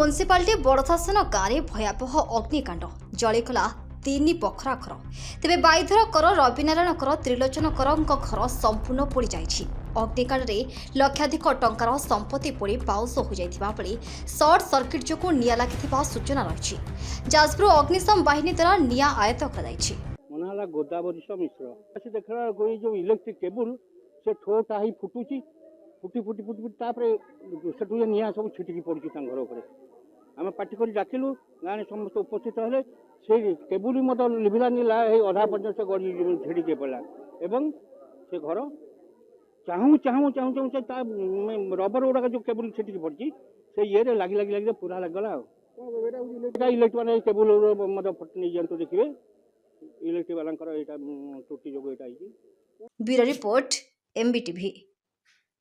Municipality बड़शासन गाँव में भयावह अग्निकांड जलिगला 3 बखरा घर तेज बाईधर कर रविनारायण कर त्रिलोचन कर घर संपूर्ण पोड़ जाइछि। अग्निकांड में लक्षाधिक टंकार संपत्ति पोड़ी पाउस हो जाइथिबा बेले सर्ट सर्किट जोगु निया लागिथिबा सूचना रही। जाजपुर अग्निशम बाहिनी द्वारा निया आयत्त कराଯାଇଛି। मनाला गोदावरी मिश्र अच्छे देखला कोई जो इलेक्ट्रिक केबल से ठोटा ही फुटुची फुटी फुटी फुटी फुटी तापरे सेठु निया सब छिटिकी पड़ुची तां घर ऊपर आम पार्टी कर डाकिलु गाँव समस्त उपस्थित हेले से केबुल मत लिभिलानी अधा पर्यटन से गड़ी झिड़िके पड़ा एवं से घर चाहूँ चाहूँ चाहूँ चाहूँ रबर गुड़ाक जो केबुल छिटिकी पड़ी से ये लगी लगी लगे पूरा लगला इलेक्ट्रिक मैंने केबुल मत नहीं जातु देखिए इलेक्ट्रिक वाला त्रुटि जो यहाँ ब्यूरो रिपोर्ट MBTV।